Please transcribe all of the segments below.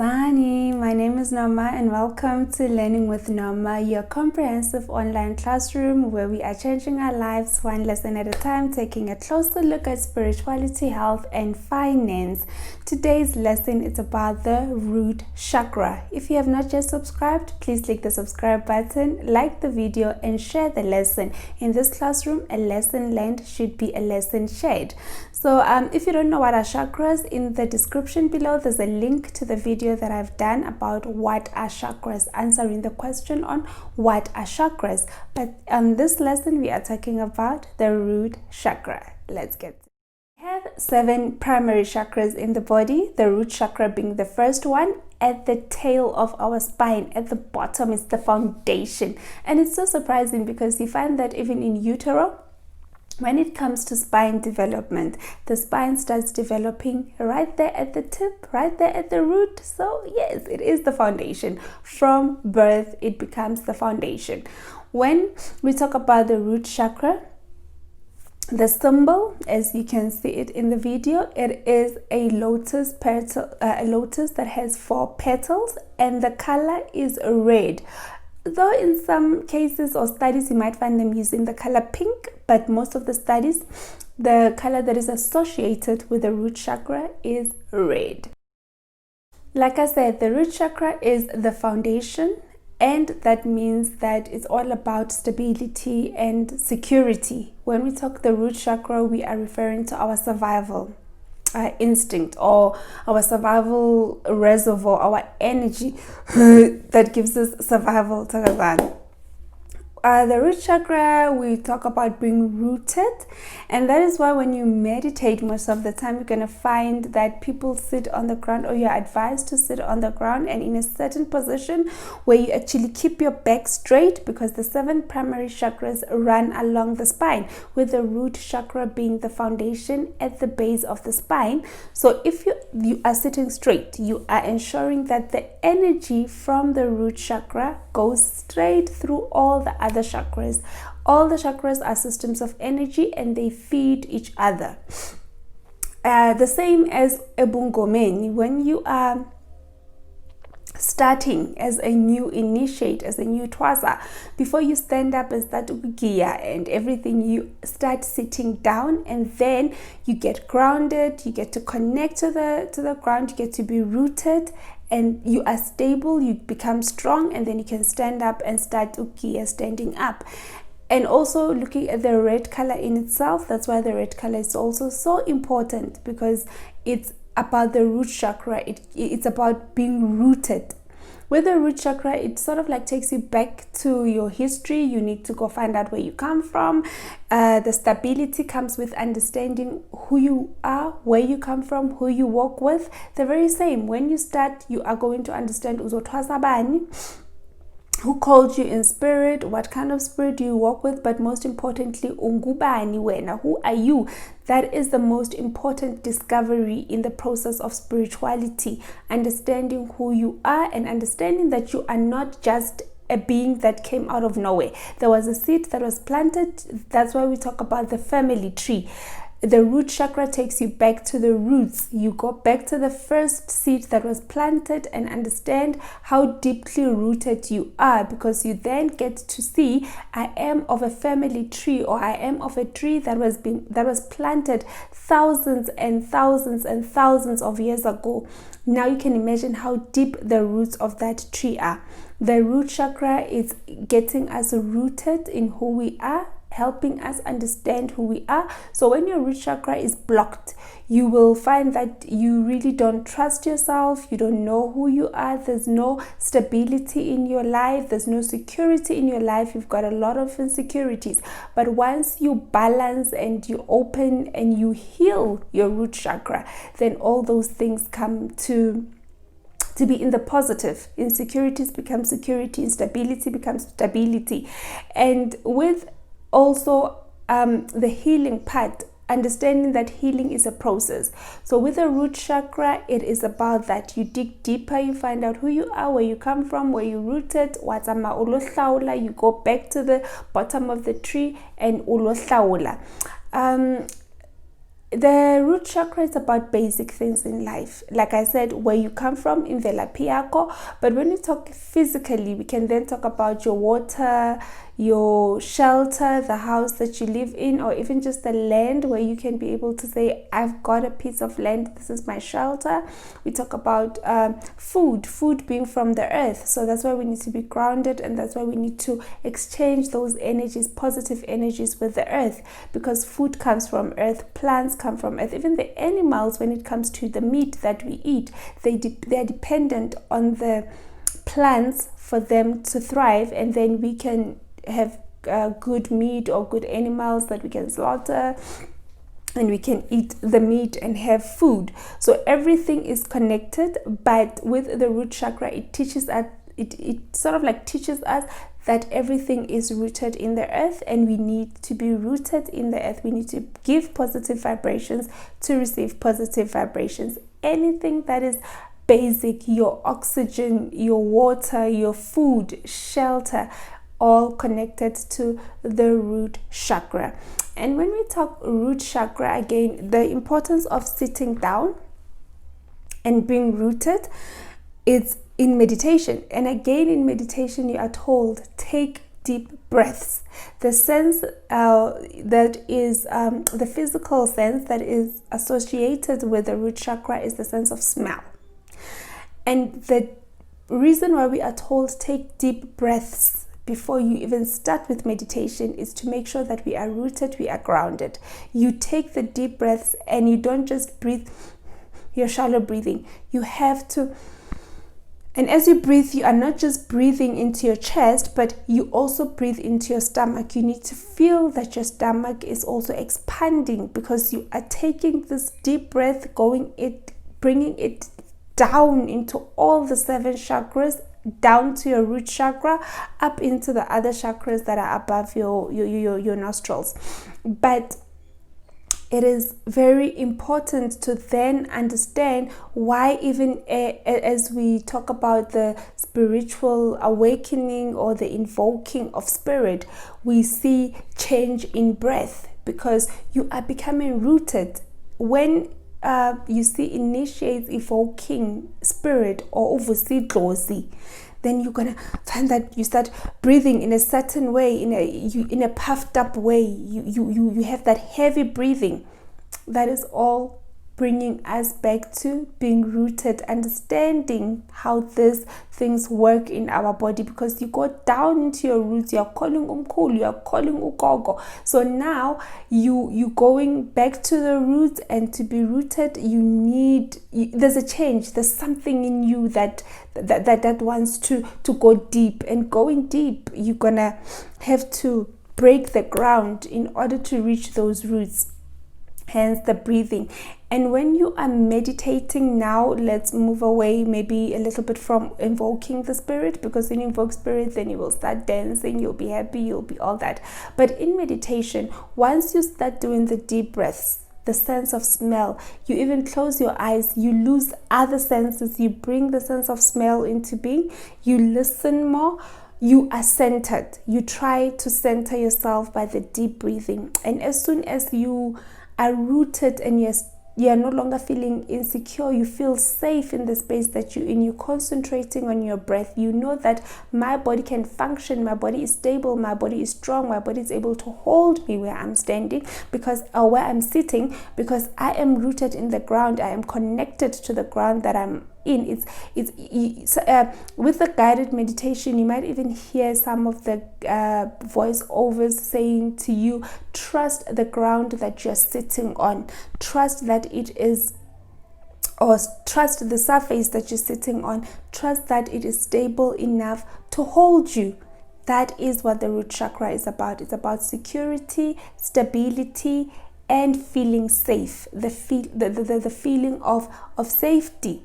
Sanibonani, my name is Noma and welcome to Learning with Noma, your comprehensive online classroom where we are changing our lives one lesson at a time, taking a closer look at spirituality, health and finance. Today's lesson is about the root chakra. If you have not yet subscribed, please click the subscribe button, like the video and share the lesson. In this classroom, a lesson learned should be a lesson shared. So if you don't know what are chakras, in the description below there's a link to the video that I've done about what are chakras, answering the question on what are chakras. But on this lesson we are talking about the root chakra. Let's get it. We have 7 primary chakras in the body, the root chakra being the first one at the tail of our spine. At the bottom is the foundation, and it's so surprising because you find that even in utero, when it comes to spine development, the spine starts developing right there at the tip, right there at the root. So yes, it is the foundation. From birth, it becomes the foundation. When we talk about the root chakra, the symbol, as you can see it in the video, it is a lotus petal, a lotus that has 4 petals, and the color is red. Though in some cases or studies you might find them using the color pink, but most of the studies, the color that is associated with the root chakra is red. Like I said, the root chakra is the foundation, and that means that it's all about stability and security. When we talk the root chakra, we are referring to our survival instinct, or our survival reservoir, our energy that gives us survival. The root chakra, we talk about being rooted, and that is why when you meditate, most of the time you're going to find that people sit on the ground, or you're advised to sit on the ground and in a certain position where you actually keep your back straight, because the 7 primary chakras run along the spine, with the root chakra being the foundation at the base of the spine. So if you are sitting straight, you are ensuring that the energy from the root chakra goes straight through all the other chakras. All the chakras are systems of energy and they feed each other. The same as ebungomeni, when you are starting as a new initiate, as a new twasa, before you stand up and start ukiya and everything, you start sitting down, and then you get grounded, you get to connect to the ground, you get to be rooted, and you are stable, you become strong, and then you can stand up and start ukiya, standing up. And also looking at the red color in itself, that's why the red color is also so important, because it's about the root chakra. It's about being rooted. With the root chakra, it sort of like takes you back to your history. You need to go find out where you come from. The stability comes with understanding who you are, where you come from, who you walk with. The very same. When you start, you are going to understand uzothwasa bani, who called you in spirit, what kind of spirit do you walk with, but most importantly, ungubani wena, who are you? That is the most important discovery in the process of spirituality, understanding who you are and understanding that you are not just a being that came out of nowhere. There was a seed that was planted. That's why we talk about the family tree. The root chakra takes you back to the roots. You go back to the first seed that was planted and understand how deeply rooted you are, because you then get to see, I am of a family tree, or I am of a tree that was planted thousands and thousands and thousands of years ago. Now you can imagine how deep the roots of that tree are. The root chakra is getting us rooted in who we are, helping us understand who we are. So when your root chakra is blocked, you will find that you really don't trust yourself, you don't know who you are, there's no stability in your life, there's no security in your life, you've got a lot of insecurities. But once you balance and you open and you heal your root chakra, then all those things come to be in the positive. Insecurities become security, instability becomes stability. And with also the healing part, understanding that healing is a process. So with the root chakra, it is about that. You dig deeper, you find out who you are, where you come from, where you're rooted. You go back to the bottom of the tree and ulohlaula. the root chakra is about basic things in life. Like I said, where you come from, imvelaphi yakho. But when we talk physically, we can then talk about your water, your shelter, the house that you live in, or even just the land where you can be able to say, I've got a piece of land, this is my shelter. We talk about food being from the earth. So that's why we need to be grounded, and that's why we need to exchange those energies, positive energies, with the earth, because food comes from earth, plants come from earth. Even the animals, when it comes to the meat that we eat, they are dependent on the plants for them to thrive, and then we can have good meat or good animals that we can slaughter, and we can eat the meat and have food. So everything is connected. But with the root chakra, it teaches us, it sort of like teaches us that everything is rooted in the earth, and we need to be rooted in the earth. We need to give positive vibrations to receive positive vibrations. Anything that is basic, your oxygen, your water, your food, shelter, all connected to the root chakra. And when we talk root chakra, again, the importance of sitting down and being rooted is in meditation. And again, in meditation, you are told, take deep breaths. The sense that is the physical sense that is associated with the root chakra is the sense of smell. And the reason why we are told take deep breaths before you even start with meditation is to make sure that we are rooted, we are grounded. You take the deep breaths, and you don't just breathe your shallow breathing. You have to, and as you breathe, you are not just breathing into your chest, but you also breathe into your stomach. You need to feel that your stomach is also expanding, because you are taking this deep breath, bringing it down into all the 7 chakras, down to your root chakra, up into the other chakras that are above your nostrils. But it is very important to then understand why, even as we talk about the spiritual awakening or the invoking of spirit, we see change in breath, because you are becoming rooted. When you see initiates evoking spirit or uvusidlozi, then you're gonna find that you start breathing in a certain way, in a puffed up way. You have that heavy breathing. That is all bringing us back to being rooted, understanding how these things work in our body, because you go down into your roots. You're calling umkhulu, you're calling ugogo. So now you going back to the roots, and to be rooted, there's a change. There's something in you that wants to go deep, and going deep, you're gonna have to break the ground in order to reach those roots. Hence the breathing. And when you are meditating now, let's move away maybe a little bit from invoking the spirit, because when you invoke spirit, then you will start dancing, you'll be happy, you'll be all that. But in meditation, once you start doing the deep breaths, the sense of smell, you even close your eyes, you lose other senses, you bring the sense of smell into being, you listen more, you are centered. You try to center yourself by the deep breathing. And as soon as you are rooted and you are no longer feeling insecure, you feel safe in the space that you're in, you're concentrating on your breath. You know that my body can function, my body is stable, my body is strong, my body is able to hold me where I'm standing, or where I'm sitting, because I am rooted in the ground. I am connected to the ground that I'm in. With the guided meditation, you might even hear some of the voiceovers saying to you, trust the ground that you're sitting on, trust that it is, or trust the surface that you're sitting on, trust that it is stable enough to hold you. That is what the root chakra is about. It's about security, stability, and feeling safe, the feeling of safety.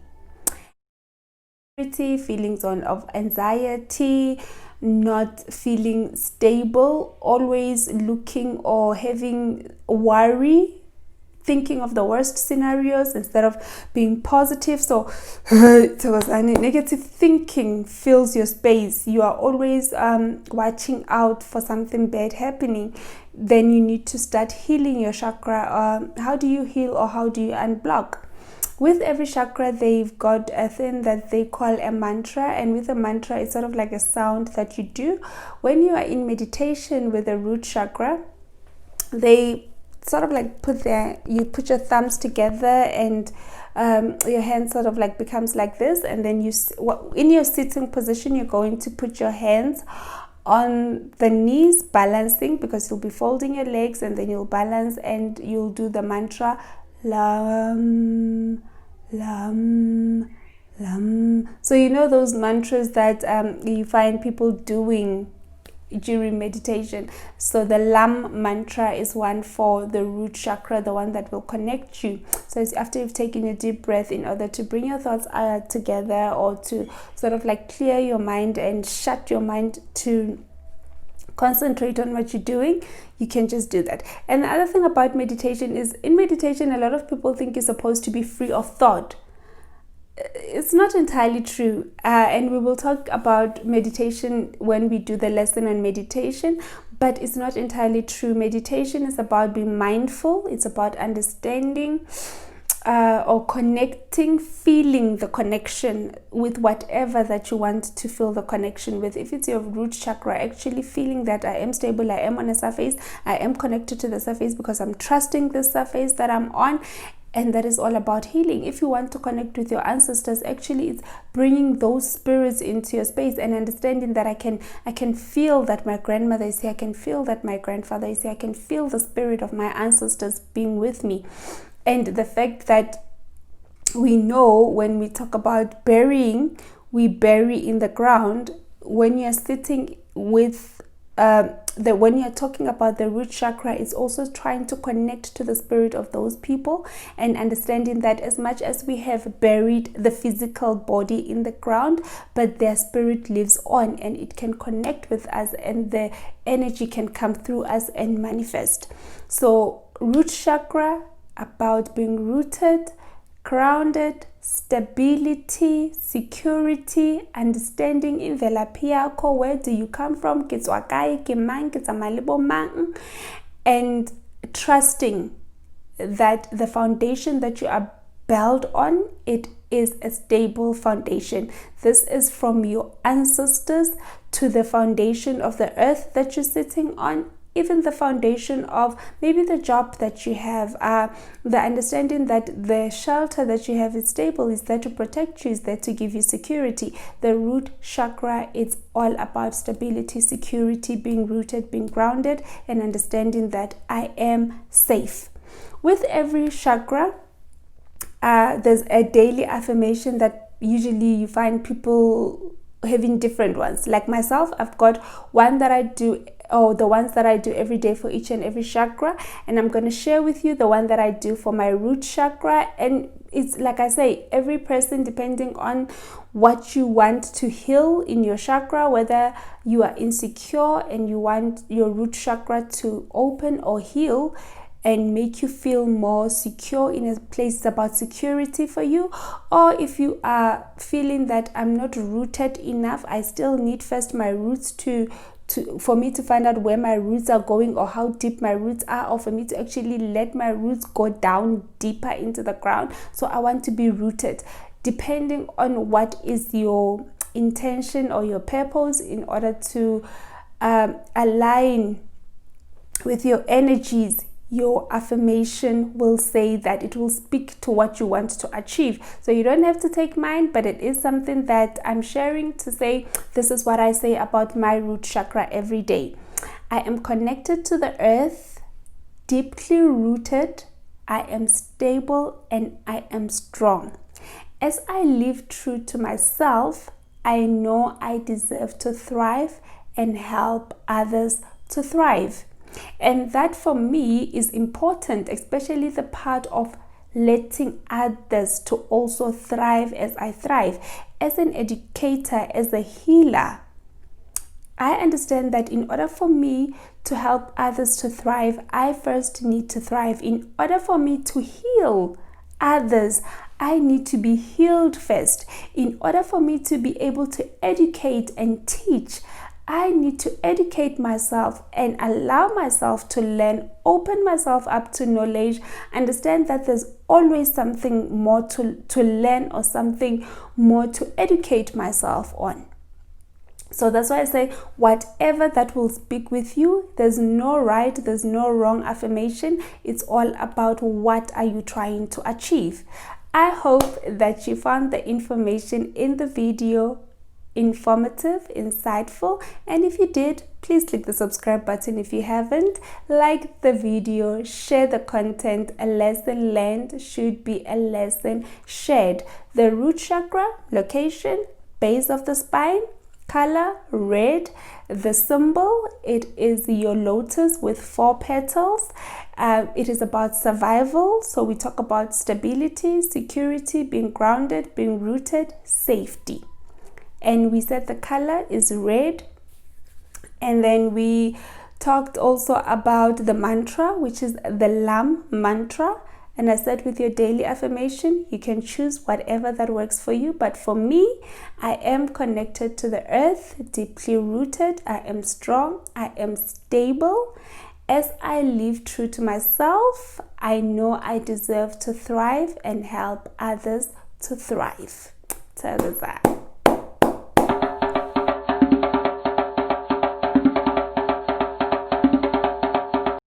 Feelings of anxiety, not feeling stable, always looking or having worry, thinking of the worst scenarios instead of being positive. So negative thinking fills your space. You are always watching out for something bad happening. then you need to start healing your chakra. How do you heal, or how do you unblock? With every chakra, they've got a thing that they call a mantra, and with a mantra, it's sort of like a sound that you do. When you are in meditation with the root chakra, they sort of like you put your thumbs together, and your hand sort of like becomes like this, and then in your sitting position, you're going to put your hands on the knees, balancing, because you'll be folding your legs, and then you'll balance, and you'll do the mantra Lam, Lam, Lam. So you know those mantras that you find people doing during meditation. So the Lam mantra is one for the root chakra, the one that will connect you. So it's after you've taken a deep breath, in order to bring your thoughts together, or to sort of like clear your mind and shut your mind to concentrate on what you're doing, you can just do that. And the other thing about meditation is, in meditation, a lot of people think you're supposed to be free of thought. It's not entirely true, and we will talk about meditation when we do the lesson on meditation, but it's not entirely true. Meditation is about being mindful. It's about understanding or connecting, feeling the connection with whatever that you want to feel the connection with. If it's your root chakra, actually feeling that I am stable, I am on a surface, I am connected to the surface because I'm trusting the surface that I'm on. And that is all about healing. If you want to connect with your ancestors, actually it's bringing those spirits into your space and understanding that I can feel that my grandmother is here, I can feel that my grandfather is here, I can feel the spirit of my ancestors being with me. And the fact that we know when we talk about burying, we bury in the ground. When you're sitting with when you're talking about the root chakra, it's also trying to connect to the spirit of those people, and understanding that as much as we have buried the physical body in the ground, but their spirit lives on, and it can connect with us, and the energy can come through us and manifest. So root chakra, about being rooted, grounded, stability, security, understanding imvelaphi yakho, where do you come from, ke tswa kae, ke mang, ke tsamaya le bo mang, and trusting that the foundation that you are built on, it is a stable foundation. This is from your ancestors to the foundation of the earth that you're sitting on, even the foundation of maybe the job that you have, the understanding that the shelter that you have is stable, is there to protect you, is there to give you security. The root chakra, it's all about stability, security, being rooted, being grounded, and understanding that I am safe. With every chakra, there's a daily affirmation that usually you find people having different ones. Like myself, I've got one that I do, or the ones that I do every day for each and every chakra, and I'm going to share with you the one that I do for my root chakra. And it's like I say, every person, depending on what you want to heal in your chakra, whether you are insecure and you want your root chakra to open or heal and make you feel more secure in a place about security for you, or if you are feeling that I'm not rooted enough, I still need first my roots for me to find out where my roots are going, or how deep my roots are, or for me to actually let my roots go down deeper into the ground. So I want to be rooted, depending on what is your intention or your purpose, in order to align with your energies. Your affirmation will say that it will speak to what you want to achieve. So you don't have to take mine, but it is something that I'm sharing to say, this is what I say about my root chakra every day. I am connected to the earth, deeply rooted, I am stable, and I am strong. As I live true to myself, I know I deserve to thrive and help others to thrive. And that for me is important, especially the part of letting others to also thrive as I thrive. As an educator, as a healer, I understand that in order for me to help others to thrive, I first need to thrive. In order for me to heal others, I need to be healed first. In order for me to be able to educate and teach, I need to educate myself and allow myself to learn, open myself up to knowledge, understand that there's always something more to learn or something more to educate myself on. So that's why I say, whatever that will speak with you, there's no right, there's no wrong affirmation. It's all about what are you trying to achieve. I hope that you found the information in the video informative, insightful, and if you did, please click the subscribe button. If you haven't, like the video, share the content. A lesson learned should be a lesson shared. The root chakra, location, base of the spine, color red. The symbol, it is your lotus with 4 petals. It is about survival, so we talk about stability, security, being grounded, being rooted, safety. And we said the color is red. And then we talked also about the mantra, which is the Lam mantra. And I said with your daily affirmation, you can choose whatever that works for you. But for me, I am connected to the earth, deeply rooted. I am strong. I am stable. As I live true to myself, I know I deserve to thrive and help others to thrive. So that's that.